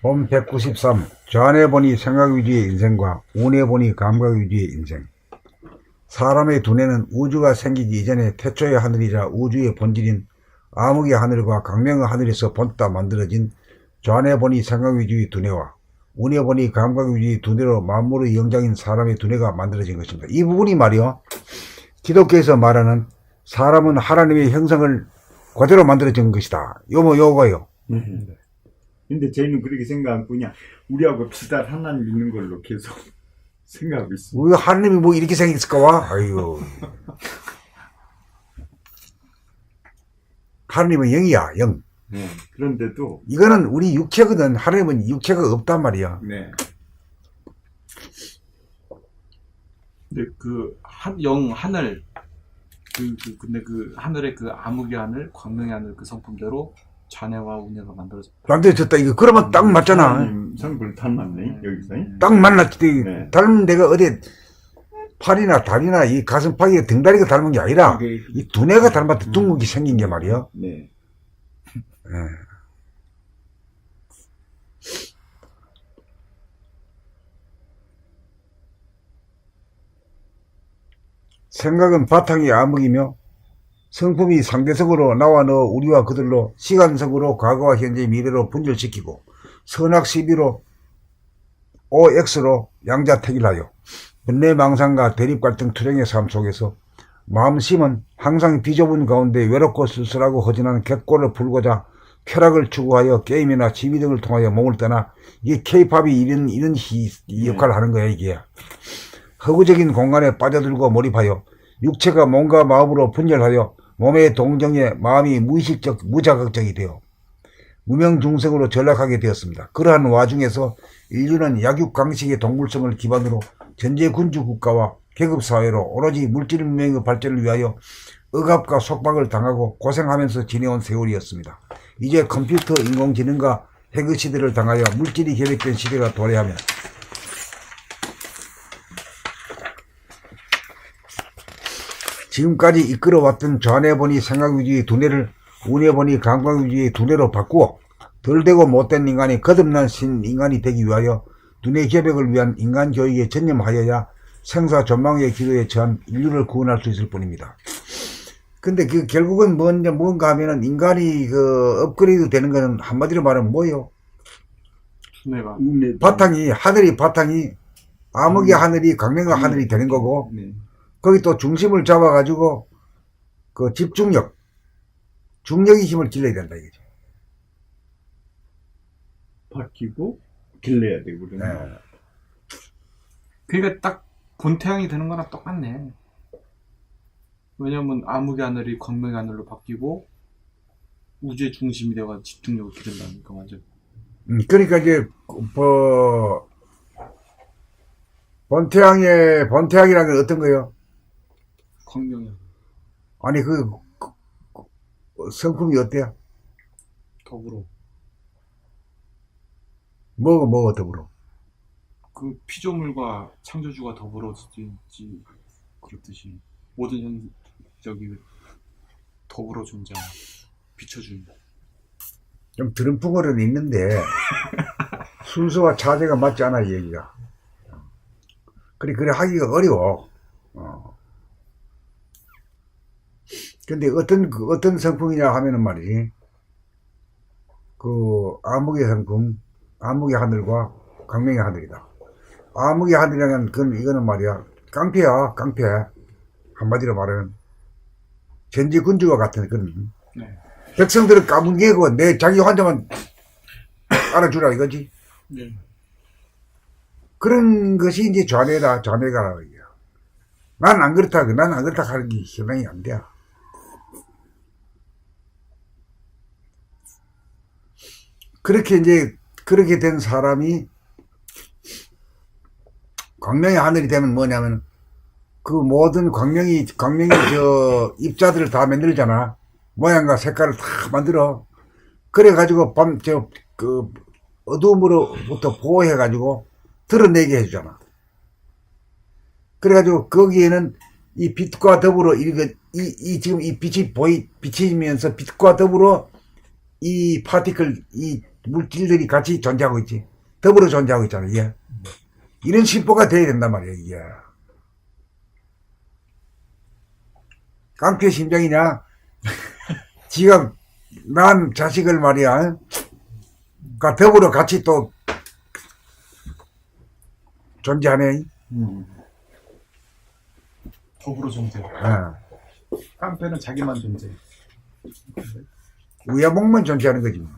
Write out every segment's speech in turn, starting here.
본 193. 좌뇌보니 생각 위주의 인생과 우뇌보니 감각 위주의 인생. 사람의 두뇌는 우주가 생기기 이전에 태초의 하늘이자 우주의 본질인 암흑의 하늘과 광명의 하늘에서 본따 만들어진 좌뇌보니 생각 위주의 두뇌와 우뇌보니 감각 위주의 두뇌로 만물의 영장인 사람의 두뇌가 만들어진 것입니다. 이 부분이 말이요, 기독교에서 말하는 사람은 하나님의 형상을 그대로 만들어진 것이다. 요거요. 근데 저희는 그렇게 생각하고 그냥 우리하고 비슷한 하나님 믿는 걸로 계속 생각하고 있습니다. 우리 하나님이 뭐 이렇게 생겼을까 와? 아이고. 하나님은 영이야, 영. 네. 그런데도 이거는 우리 육체거든. 하나님은 육체가 없단 말이야. 네. 근데 하늘 근데 그 하늘의 그 암흑의 하늘, 광명의 하늘 그 성품대로 좌뇌와 우뇌가 만들어졌다. 만들어졌다. 이거 그러면 딱 맞잖아. 하나님 성불 닮았네 여기서. 딱 만났지. 네. 닮은 데가 어디 팔이나 다리나 이 가슴팍이 등다리가 닮은 게 아니라 이 두뇌가 닮았다. 둥국이 생긴 게 말이야. 네. 생각은 바탕이 암흑이며 성품이 상대성으로 나와 너 우리와 그들로 시간성으로 과거와 현재 미래로 분열시키고 선악 시비로 OX로 양자택일하여 분내망상과 대립갈등 투쟁의 삶 속에서 마음심은 항상 비좁은 가운데 외롭고 쓸쓸하고 허전한 객골을 풀고자 쾌락을 추구하여 게임이나 취미 등을 통하여 몸을 떠나 이게 K-팝이 이런 이 역할을 하는 거야. 이게 허구적인 공간에 빠져들고 몰입하여 육체가 몸과 마음으로 분열하여 몸의 동정에 마음이 무의식적 무자극적이 되어 무명중생으로 전락하게 되었습니다. 그러한 와중에서 인류는 약육강식의 동물성을 기반으로 전제군주 국가와 계급사회로 오로지 물질 문명의 발전을 위하여 억압과 속박을 당하고 고생하면서 지내온 세월이었습니다. 이제 컴퓨터, 인공지능과 핵의 시대를 당하여 물질이 결핍된 시대가 도래하면 지금까지 이끌어왔던 좌뇌보니 생각 위주의 두뇌를 우뇌보니 감각 위주의 두뇌로 바꾸어 덜되고 못된 인간이 거듭난 신인간이 되기 위하여 두뇌 개벽을 위한 인간 교육에 전념하여야 생사존망의 기도에 처한 인류를 구원할 수 있을 뿐입니다. 근데 그 결국은 뭔가 하면은 인간이 그 업그레이드 되는 것은 한마디로 말하면 뭐예요? 두뇌가. 바탕이 하늘이 바탕이 암흑의 하늘이 광명의 하늘이 되는 거고 네. 거기 또 중심을 잡아가지고 그 집중력, 중력의 힘을 길러야 된다 이거죠. 바뀌고 길러야 되고 그러네. 네. 그러니까 딱 본태양이 되는 거랑 똑같네. 왜냐면 암흑의 하늘이 광명의 하늘로 바뀌고 우주의 중심이 되어가 집중력을 기른다니까 완전. 그러니까 이제 본태양이라는 건 어떤 거예요? 광명이 아니 그 성품이 어때요? 더불어. 뭐가 더불어? 그 피조물과 창조주가 더불어지지 그렇듯이 모든 현적이 더불어 존재하는 비춰주는. 좀 드럼풍어는 있는데 순서와 차제가 맞지 않아 이 얘기가. 그래 하기가 어려워. 근데 어떤 성품이냐 하면은 말이지, 그 암흑의 성품, 암흑의 하늘과 광명의 하늘이다. 암흑의 하늘이라는 이거는 말이야 깡패야, 깡패. 한마디로 말하면 전지군주와 같은 그런. 네. 백성들은 까문개고 내 자기 혼자만 알아주라 이거지. 네. 그런 것이 이제 좌뇌가라고 얘기야. 난 안 그렇다 하는 게 실행이 안 돼. 그렇게 된 사람이 광명의 하늘이 되면 뭐냐면 그 모든 광명이 저 입자들을 다 만들잖아. 모양과 색깔을 다 만들어. 그래가지고 그 어두움으로부터 보호해가지고 드러내게 해주잖아. 그래가지고 거기에는 이 빛과 더불어 지금 이 빛이 비치면서 빛과 더불어 이 파티클, 이 물질들이 같이 존재하고 있지. 더불어 존재하고 있잖아, 이게. 이런 심보가 돼야 된단 말이야, 이게. 깡패 심정이냐? 지가 낳은 자식을 말이야, 더불어 같이 또 존재하네. 더불어 존재. 어. 깡패는 자기만 존재. 우야목만 존재하는 거지. 뭐.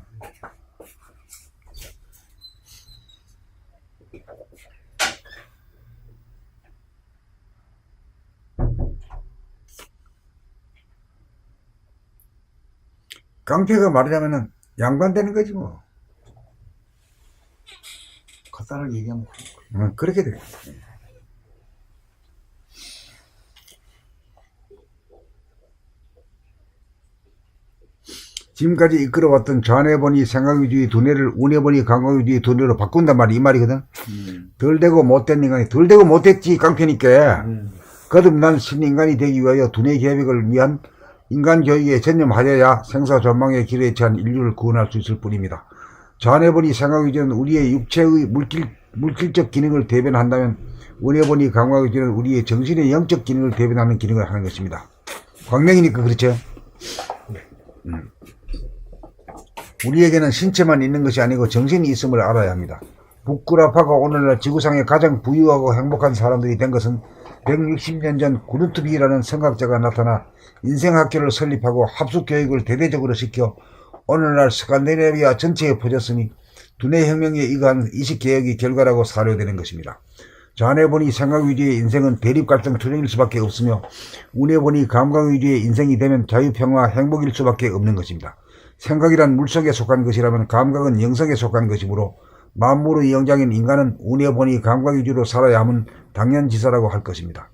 깡패가 말하자면은 양반되는 거지 뭐. 겉사랑 얘기하면 그렇게 돼. 지금까지 이끌어왔던 좌뇌본이 생각위주의 두뇌를 우뇌본이 감각위주의 두뇌로 바꾼단 말이 이 말이거든. 덜 되고 못된 인간이 덜 되고 못됐지 깡패니까. 거듭난 신인간이 되기 위하여 두뇌 계획을 위한 인간 교육에 전념하여야 생사존망의 길에 처한 인류를 구원할 수 있을 뿐입니다. 좌뇌본이 생각위주는 우리의 육체의 물질적 기능을 대변한다면 우뇌본이 감각위주는 우리의 정신의 영적 기능을 대변하는 기능을 하는 것입니다. 광명이니까 그렇죠. 우리에게는 신체만 있는 것이 아니고 정신이 있음을 알아야 합니다. 부끄라파가 오늘날 지구상에 가장 부유하고 행복한 사람들이 된 것은 160년 전 구르트비라는 성학자가 나타나 인생학교를 설립하고 합숙교육을 대대적으로 시켜 오늘날 스칸디네비아 전체에 퍼졌으니 두뇌혁명에 이거한 이식개혁의 결과라고 사료되는 것입니다. 좌뇌본이 생각위주의 인생은 대립갈등 투쟁일 수밖에 없으며 우뇌본이 감각위주의 인생이 되면 자유평화 행복일 수밖에 없는 것입니다. 생각이란 물속에 속한 것이라면 감각은 영성에 속한 것이므로 만물의 영장인 인간은 우뇌본이 감각위주로 살아야 함은 당연지사라고 할 것입니다.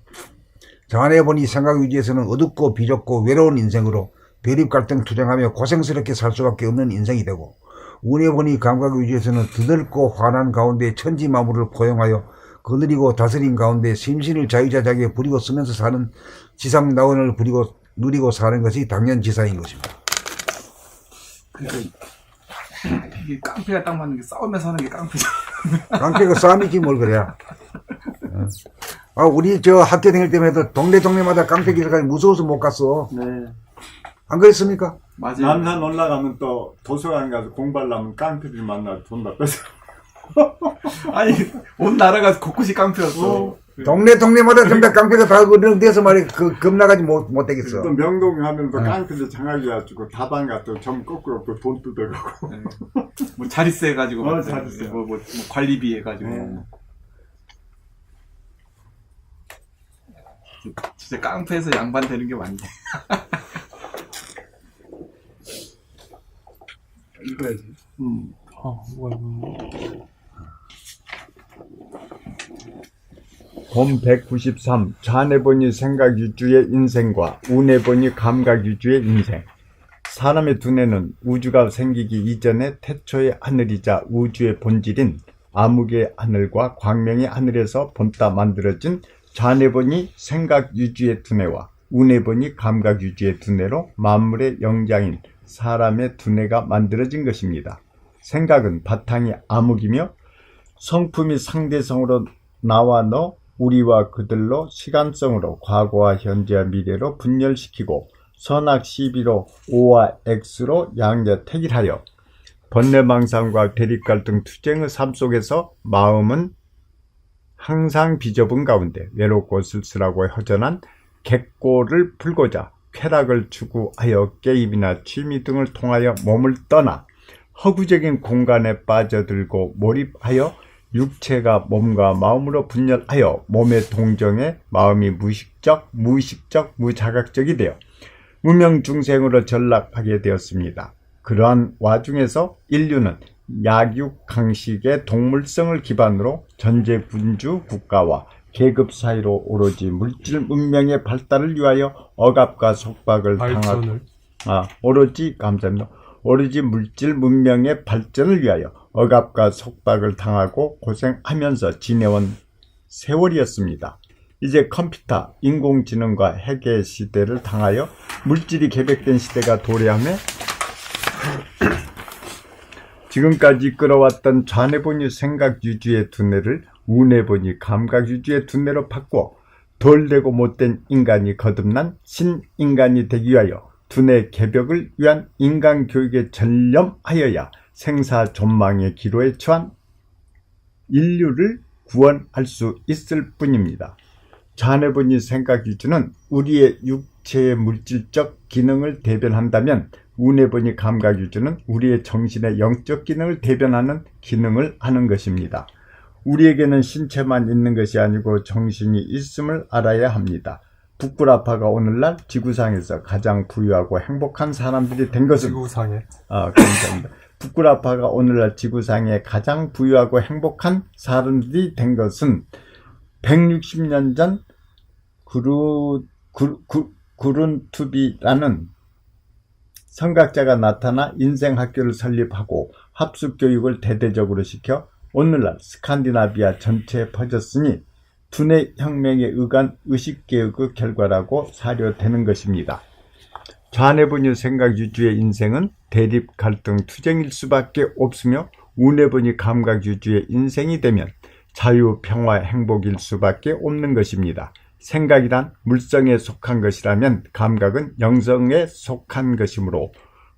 좌뇌본이 생각위주에서는 어둡고 비좁고 외로운 인생으로 대립갈등 투쟁하며 고생스럽게 살 수밖에 없는 인생이 되고 우뇌본이 감각위주에서는 드넓고 환한 가운데 천지만물을 포용하여 거느리고 다스린 가운데 심신을 자유자재하게 부리고 쓰면서 사는 지상나원을 부리고 누리고 사는 것이 당연지사인 것입니다. 그러니까 이게 깡패가 딱 맞는 게 싸우면서 하는 게 깡패죠. 깡패가 싸움이지 뭘 그래. 우리 저 학교 다닐 때마다 동네마다 깡패 기사가 무서워서 못 갔어. 네. 안 그랬습니까? 맞아요. 남산 올라가면 또 도서관 가서 공부하려면 깡패들 만나 돈 다 뺏어. 아니 온 나라가 곳곳이 깡패였어. 동네마다 전부 다 깡패가 다 그런 데서 말이야 겁나가지 못 되겠어. 또 명동 하면 또 깡패들 장악이 가지고 다방 가또 점 거꾸로 또 돈 뜯어가고. 네. 뭐 자릿세 해가지고. 자릿세. 뭐 관리비 해가지고. 네. 진짜 깡패에서 양반 되는 게 맞네. 읽어야지. 본 193 좌뇌본이 생각위주의 인생과 우뇌본이 감각위주의 인생. 사람의 두뇌는 우주가 생기기 이전에 태초의 하늘이자 우주의 본질인 암흑의 하늘과 광명의 하늘에서 본따 만들어진 좌뇌본이 생각위주의 두뇌와 우뇌본이 감각위주의 두뇌로 만물의 영장인 사람의 두뇌가 만들어진 것입니다. 생각은 바탕이 암흑이며 성품이 상대성으로 나와 너 우리와 그들로 시간성으로 과거와 현재와 미래로 분열시키고 선악 시비로 O와 X로 양자택일하여 번뇌망상과 대립갈등 투쟁의 삶 속에서 마음은 항상 비좁은 가운데 외롭고 쓸쓸하고 허전한 객고를 풀고자 쾌락을 추구하여 게임이나 취미 등을 통하여 몸을 떠나 허구적인 공간에 빠져들고 몰입하여 육체가 몸과 마음으로 분열하여 몸의 동정에 마음이 무의식적, 무자각적이 되어 무명중생으로 전락하게 되었습니다. 그러한 와중에서 인류는 약육강식의 동물성을 기반으로 전제분주 국가와 계급 사이로 오로지 물질 문명의 발달을 위하여 억압과 속박을 당하고 오로지 물질 문명의 발전을 위하여 억압과 속박을 당하고 고생하면서 지내온 세월이었습니다. 이제 컴퓨터, 인공지능과 핵의 시대를 당하여 물질이 계획된 시대가 도래하며 지금까지 끌어왔던 좌뇌본이 생각유주의 두뇌를 우뇌본이 감각유주의 두뇌로 바꾸어 덜되고 못된 인간이 거듭난 신인간이 되기 위하여 두뇌 개벽을 위한 인간교육에 전념하여야 생사존망의 기로에 처한 인류를 구원할 수 있을 뿐입니다. 좌뇌본이 생각유주는 우리의 육체의 물질적 기능을 대변한다면 우뇌본이 감각유주는 우리의 정신의 영적 기능을 대변하는 기능을 하는 것입니다. 우리에게는 신체만 있는 것이 아니고 정신이 있음을 알아야 합니다. 북구라파가 오늘날 지구상에서 가장 부유하고 행복한 사람들이 된 것은 감사합니다. 북구라파가 오늘날 지구상에 가장 부유하고 행복한 사람들이 된 것은 160년 전 구룬투비라는 선각자가 나타나 인생학교를 설립하고 합숙교육을 대대적으로 시켜 오늘날 스칸디나비아 전체에 퍼졌으니 두뇌 혁명에 의한 의식개혁의 결과라고 사료되는 것입니다. 좌뇌본이 생각유주의 인생은 대립, 갈등, 투쟁일 수밖에 없으며 우뇌본이 감각유주의 인생이 되면 자유, 평화, 행복일 수밖에 없는 것입니다. 생각이란 물성에 속한 것이라면 감각은 영성에 속한 것이므로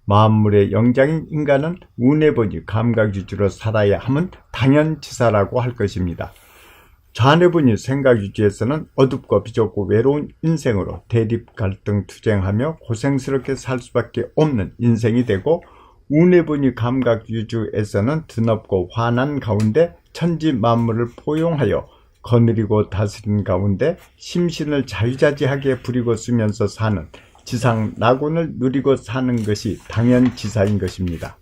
만물의 영장인 인간은 우뇌본이 감각유주로 살아야 함은 당연치사라고 할 것입니다. 좌뇌본이 생각유주에서는 어둡고 비좁고 외로운 인생으로 대립, 갈등, 투쟁하며 고생스럽게 살 수밖에 없는 인생이 되고 우뇌본이 감각유주에서는 드높고 환한 가운데 천지 만물을 포용하여 거느리고 다스린 가운데 심신을 자유자재하게 부리고 쓰면서 사는 지상 낙원을 누리고 사는 것이 당연지사인 것입니다.